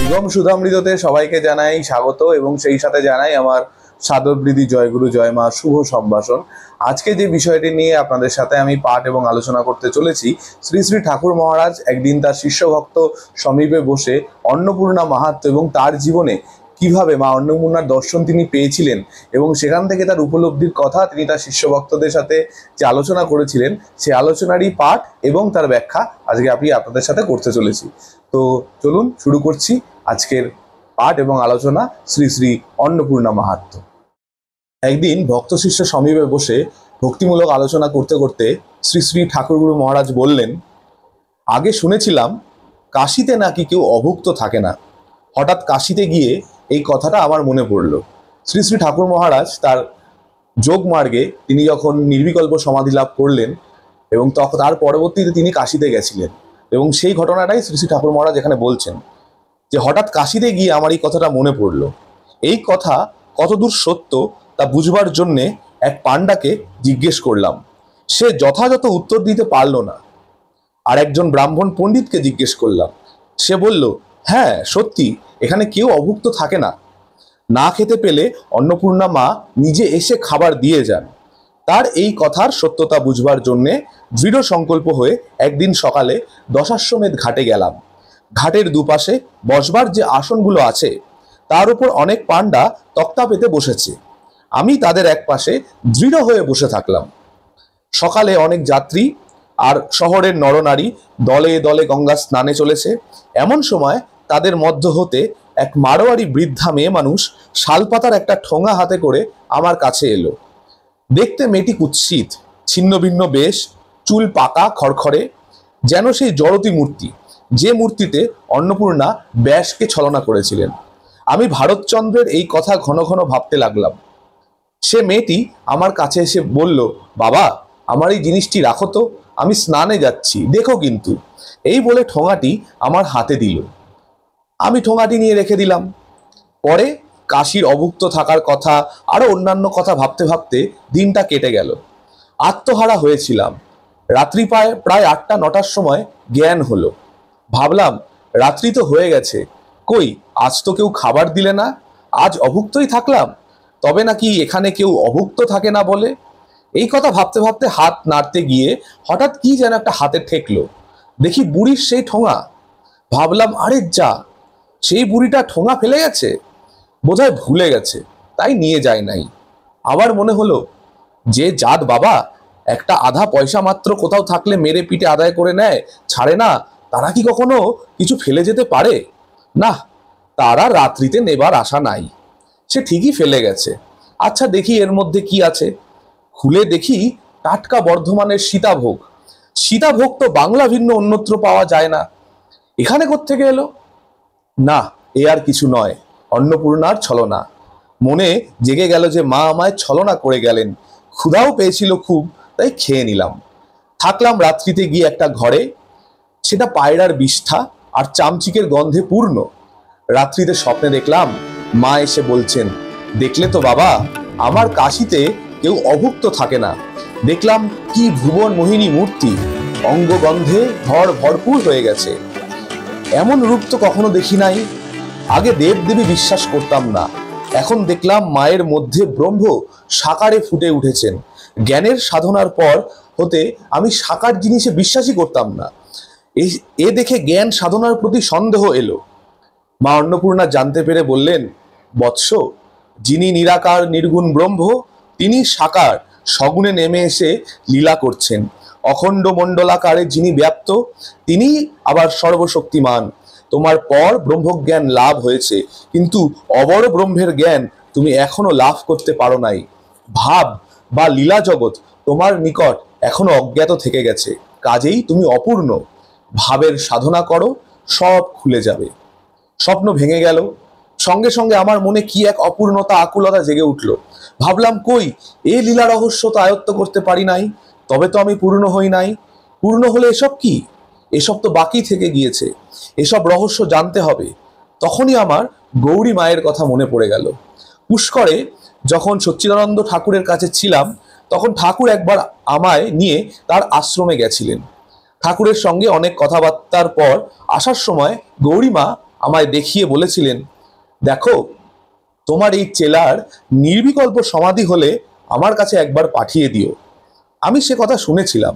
নিগম সুধামৃততে সবাইকে জানাই স্বাগত এবং সেই সাথে জানাই আমার সাদরবৃদ্ধি জয়গুরু জয় মা শুভ সম্ভাষণ। আজকে যে বিষয়টি নিয়ে আপনাদের সাথে আমি পাঠ এবং আলোচনা করতে চলেছি, শ্রী শ্রী ঠাকুর মহারাজ একদিন তার শিষ্যভক্ত সমীপে বসে অন্নপূর্ণা মাহাত্ম্য এবং তার জীবনে কিভাবে মা অন্নপূর্ণার দর্শন তিনি পেয়েছিলেন এবং সেখান থেকে তার উপলব্ধির কথা তিনি তার শিষ্যভক্তদের সাথে যে আলোচনা করেছিলেন, সেই আলোচনারই পাঠ এবং তার ব্যাখ্যা আজকে আমি আপনাদের সাথে করতে চলেছি। তো চলুন শুরু করছি আজকের পাঠ এবং আলোচনা শ্রী শ্রী অন্নপূর্ণা মাহাত্ম্য। একদিন ভক্ত শিষ্য সমীপে বসে ভক্তিমূলক আলোচনা করতে করতে শ্রী শ্রী ঠাকুরগুরু মহারাজ বললেন, আগে শুনেছিলাম কাশিতে নাকি কেউ অভুক্ত থাকে না। হঠাৎ কাশিতে গিয়ে এই কথাটা আমার মনে পড়ল। শ্রী শ্রী ঠাকুর মহারাজ তার যোগ মার্গে তিনি যখন নির্বিকল্প সমাধি লাভ করলেন এবং তার পরবর্তীতে তিনি কাশিতে গেছিলেন এবং সেই ঘটনাটাই শ্রী শ্রী ঠাকুর মহারাজ এখানে বলছেন যে হঠাৎ কাশিতে গিয়ে আমার এই কথাটা মনে পড়ল। এই কথা কতদূর সত্য তা বুঝবার জন্যে এক পাণ্ডাকে জিজ্ঞেস করলাম। সে যথাযথ উত্তর দিতে পারল না। আর একজন ব্রাহ্মণ পণ্ডিতকে জিজ্ঞেস করলাম। সে বলল, হ্যাঁ সত্যি, এখানে কেউ অভুক্ত থাকে না। না খেতে পেলে অন্নপূর্ণা মা নিজে এসে খাবার দিয়ে যান। তার এই কথার সত্যতা বুঝবার জন্যে দৃঢ় সংকল্প হয়ে একদিন সকালে দশাশ্বমেধ ঘাটে গেলাম। ঘাটের দুপাশে বসবার যে আসনগুলো আছে তার উপর অনেক পাণ্ডা তক্তা পেতে বসেছে। আমি তাদের এক পাশে দৃঢ় হয়ে বসে থাকলাম। সকালে অনেক যাত্রী আর শহরের নরনারী দলে দলে গঙ্গা স্নানে চলেছে। এমন সময় তাদের মধ্য হতে এক মারোয়ারি বৃদ্ধা মেয়ে মানুষ শালপাতার একটা ঠোঙা হাতে করে আমার কাছে এলো। দেখতে মেয়েটি কুৎসিত, ছিন্ন ভিন্ন বেশ, চুল পাকা খড়খড়ে, যেন সেই জড়তি মূর্তি, যে মূর্তিতে অন্নপূর্ণা ব্যাসকে ছলনা করেছিলেন। আমি ভারতচন্দ্রের এই কথা ঘন ঘন ভাবতে লাগলাম। সে মেয়েটি আমার কাছে এসে বলল, বাবা আমার এই জিনিসটি রাখো তো, আমি স্নানে যাচ্ছি, দেখো কিন্তু। এই বলে ঠোঙাটি আমার হাতে দিল। আমি ঠোঙাটি নিয়ে রেখে দিলাম। পরে কাশীর অভুক্ত থাকার কথা আরো অন্যান্য কথা ভাবতে ভাবতে দিনটা কেটে গেল। আত্মহারা হয়েছিলাম। রাত্রি প্রায় 8টা-9টার সময় জ্ঞান হলো। ভাবলাম রাত্রি তো হয়ে গেছে, কই আজ তো কেউ খাবার দিলে না, আজ অভুক্তই থাকলাম। তবে নাকি এখানে কেউ অভুক্ত থাকে না বলে? এই কথা ভাবতে ভাবতে হাত নাড়তে গিয়ে হঠাৎ কি যেন একটা হাতে ঠেকলো। দেখি বুড়ির সেই ঠোঙা। ভাবলাম, আরে যা, সেই বুড়িটা ঠোঙা ফেলে গেছে, বোধহয় ভুলে গেছে, তাই নিয়ে যায় নাই। আবার মনে হলো, যে জাত বাবা একটা আধা পয়সা মাত্র কোথাও থাকলে মেরে পিটে আদায় করে নেয়, ছাড়ে না, তারা কি কখনো কিছু ফেলে যেতে পারে? না, তারা রাত্রিতে নেবার আশা নাই। সে ঠিকই ফেলে গেছে। আচ্ছা দেখি এর মধ্যে কি আছে। খুলে দেখি টাটকা বর্ধমানের সীতাভোগ। সীতাভোগ তো বাংলা ভিন্ন অন্যত্র পাওয়া যায় না, এখানে কোত্থেকে এলো? না, এ আর কিছু নয়, অন্নপূর্ণার ছলনা। মনে জেগে গেল যে মা আমায় ছলনা করে গেলেন। ক্ষুধাও পেয়েছিল খুব, তাই খেয়ে নিলাম। থাকলাম রাত্রিতে গিয়ে একটা ঘরে, সেটা পায়রার বিষ্ঠা আর চামচিকের গন্ধে পূর্ণ। রাত্রিতে স্বপ্নে দেখলাম মা এসে বলছেন, দেখলে তো বাবা, আমার কাশিতে কেউ অভুক্ত থাকে না। দেখলাম কি ভুবন মোহিনী মূর্তি, অঙ্গগন্ধে ঘর ভরপুর হয়ে গেছে। এমন রূপ তো কখনো দেখি নাই। আগে দেবদেবী বিশ্বাস করতাম না, এখন দেখলাম মায়ের মধ্যে ব্রহ্ম সাকারে ফুটে উঠেছেন। জ্ঞানের সাধনার পর হতে আমি সাকার জিনিসে বিশ্বাসই করতাম না। এ দেখে জ্ঞান সাধনার প্রতি সন্দেহ এলো। মা অন্নপূর্ণা জানতে পেরে বললেন, বৎস, যিনি নিরাকার নির্গুণ ব্রহ্ম, তিনি সাকার সগুণে নেমে এসে লীলা করছেন। অখণ্ড মণ্ডলাকারে যিনি ব্যাপ্ত, তিনি আবার সর্বশক্তিমান। তোমার পর ব্রহ্মজ্ঞান লাভ হয়েছে, কিন্তু অবর ব্রহ্মের জ্ঞান তুমি এখনো লাভ করতে পারো নাই। ভাব বা লীলা জগৎ তোমার নিকট এখনো অজ্ঞাত থেকে গেছে, কাজেই তুমি অপূর্ণ। ভাবের সাধনা করো, সব খুলে যাবে। স্বপ্ন ভেঙে গেল। সঙ্গে সঙ্গে আমার মনে কি এক অপূর্ণতা আকুলতা জেগে উঠল। ভাবলাম, কই এ লীলা রহস্য তো আয়ত্ত করতে পারি নাই, তবে তো আমি পূর্ণ হই নাই। পূর্ণ হলে এসব কি? এসব তো বাকি থেকে গিয়েছে, এসব রহস্য জানতে হবে। তখনই আমার গৌরী মায়ের কথা মনে পড়ে গেল। পুষ্করে যখন সচ্চিদানন্দ ঠাকুরের কাছে ছিলাম, তখন ঠাকুর একবার আমায় নিয়ে তার আশ্রমে গেছিলেন। ঠাকুরের সঙ্গে অনেক কথাবার্তার পর আসার সময় গৌরী মা আমায় দেখিয়ে বলেছিলেন, দেখো তোমার এই চেলার নির্বিকল্প সমাধি হলে আমার কাছে একবার পাঠিয়ে দিও। আমি সে কথা শুনেছিলাম,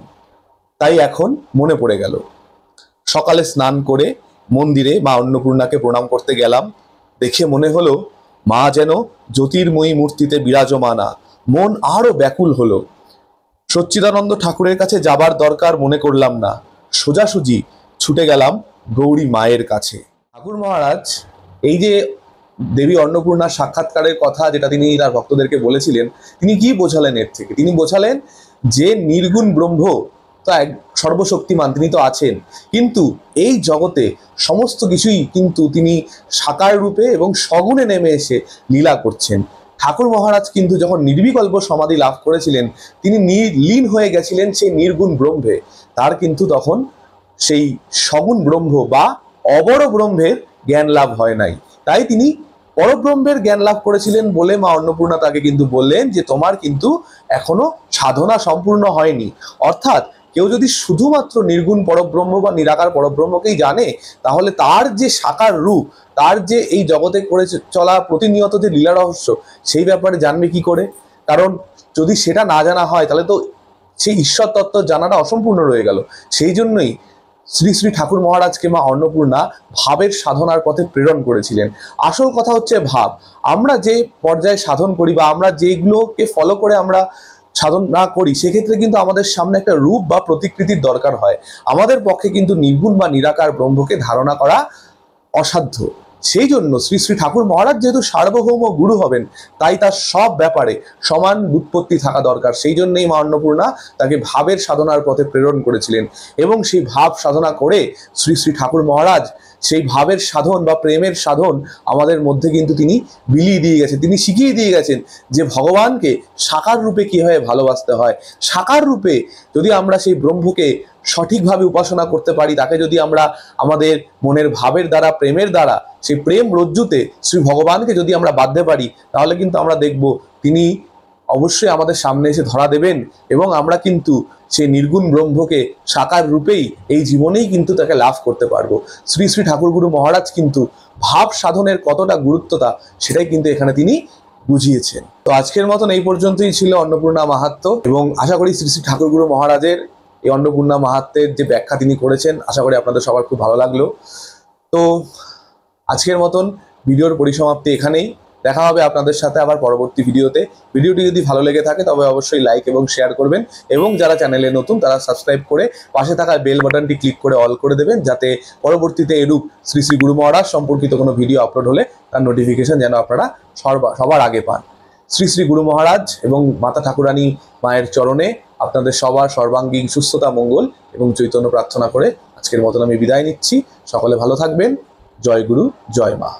তাই এখন মনে পড়ে গেল। সকালে স্নান করে মন্দিরে মা অন্নপূর্ণাকে প্রণাম করতে গেলাম। দেখে মনে হলো মা যেন জ্যোতির্ময়ী মূর্তিতে বিরাজমানা। মন আরো ব্যাকুল হলো। সচ্চিদানন্দ ঠাকুরের কাছে যাবার দরকার মনে করলাম না, সোজাসুজি ছুটে গেলাম গৌরী মায়ের কাছে। ঠাকুর মহারাজ এই যে দেবী অন্নপূর্ণার সাক্ষাৎকারের কথা যেটা তিনি তার ভক্তদেরকে বলেছিলেন, তিনি কি বোঝালেন এর থেকে? তিনি বোঝালেন যে নির্গুণ ব্রহ্ম তো এক সর্বশক্তিমান, তিনি তো আছেন, কিন্তু এই জগতে সমস্ত কিছুই কিন্তু তিনি সাকার রূপে এবং সগুণে নেমে এসে লীলা করছেন। ঠাকুর মহারাজ কিন্তু যখন নির্বিকল্প সমাধি লাভ করেছিলেন, তিনি লীন হয়ে গেছিলেন সেই নির্গুণ ব্রহ্মে। তার কিন্তু তখন সেই সগুণ ব্রহ্ম বা অবর ব্রহ্মের জ্ঞান লাভ হয় নাই। তাই তিনি পরব্রহ্মের জ্ঞান লাভ করেছিলেন বলে মা অন্নপূর্ণা তাকে কিন্তু বললেন যে তোমার কিন্তু এখনো সাধনা সম্পূর্ণ হয়নি। অর্থাৎ কেউ যদি শুধুমাত্র নির্গুণ পরব্রহ্ম বা নিরাকার পরব্রহ্মকেই জানে, তাহলে তার যে সাকার রূপ, তার যে এই জগতে করে চলা প্রতিনিয়ত যে লীলা রহস্য, সেই ব্যাপারে জানবে কি করে? কারণ যদি সেটা না জানা হয় তাহলে তো সেই ঈশ্বর তত্ত্ব জানাটা অসম্পূর্ণ রয়ে গেল। সেই জন্যই শ্রী শ্রী ঠাকুর মহারাজকে মা অন্নপূর্ণা ভাবের সাধনার পথে প্রেরণ করেছিলেন। আসল কথা হচ্ছে ভাব। আমরা যে পর্যায়ে সাধন করি বা আমরা যেগুলোকে ফলো করে আমরা সাধন না করি, সেক্ষেত্রে কিন্তু আমাদের সামনে একটা রূপ বা প্রতিকৃতির দরকার হয়। আমাদের পক্ষে কিন্তু নির্গুণ বা নিরাকার ব্রহ্মকে ধারণা করা অসাধ্য। সেই জন্য শ্রী শ্রী ঠাকুর মহারাজ যেহেতু সার্বভৌম গুরু হবেন, তাই তার সব ব্যাপারে সমান বুৎপত্তি থাকা দরকার। সেই জন্যই মা অন্নপূর্ণা তাকে ভাবের সাধনার পথে প্রেরণ করেছিলেন, এবং সেই ভাব সাধনা করে শ্রী শ্রী ঠাকুর মহারাজ সেই ভাবের সাধন বা প্রেমের সাধন আমাদের মধ্যে কিন্তু তিনি বিলিয়ে দিয়ে গেছেন। তিনি শিখিয়ে দিয়ে গেছেন যে ভগবানকে সাকার রূপে কিভাবে ভালোবাসতে হয়। সাকার রূপে যদি আমরা সেই ব্রহ্মকে সঠিকভাবে উপাসনা করতে পারি, তাকে যদি আমরা আমাদের মনের ভাবের দ্বারা, প্রেমের দ্বারা সেই প্রেম রজ্জুতে শ্রী ভগবানকে যদি আমরা বাঁধতে পারি, তাহলে কিন্তু আমরা দেখব তিনি অবশ্যই আমাদের সামনে এসে ধরা দেবেন, এবং আমরা কিন্তু সেই নির্গুণ ব্রহ্মকে সাকার রূপেই এই জীবনেই কিন্তু তাকে লাভ করতে পারবো। শ্রী শ্রী ঠাকুর গুরু মহারাজ কিন্তু ভাব সাধনের কতটা গুরুত্বতা সেটাই কিন্তু এখানে তিনি বুঝিয়েছেন। তো আজকের মতন এই পর্যন্তই ছিল অন্নপূর্ণা মাহাত্ম্য, এবং আশা করি শ্রী শ্রী ঠাকুর গুরু মহারাজের এই অন্নপূর্ণা মাহাত্ম্যের যে ব্যাখ্যা তিনি করেছেন, আশা করি আপনাদের সবার খুব ভালো লাগলো। তো আজকের মতন ভিডিওর পরিসমাপ্তি এখানেই। দেখা হবে আপনাদের সাথে আবার পরবর্তী ভিডিওতে। ভিডিওটি যদি ভালো লেগে থাকে তবে অবশ্যই লাইক এবং শেয়ার করবেন, এবং যারা চ্যানেলে নতুন তারা সাবস্ক্রাইব করে পাশে থাকা বেল বাটনটি ক্লিক করে অল করে দেবেন, যাতে পরবর্তীতে এরূপ শ্রী শ্রী গুরু মহারাজ সম্পর্কিত কোনো ভিডিও আপলোড হলে তার নোটিফিকেশন যেন আপনারা সবার আগে পান। শ্রী শ্রী গুরু মহারাজ এবং মাতা ঠাকুরানী মায়ের চরণে আপনাদের সবার সর্বাঙ্গীন সুস্থতা, মঙ্গল এবং চৈতন্য প্রার্থনা করে আজকের মতন আমি বিদায় নিচ্ছি। সকলে ভালো থাকবেন। জয় গুরু, জয় মা।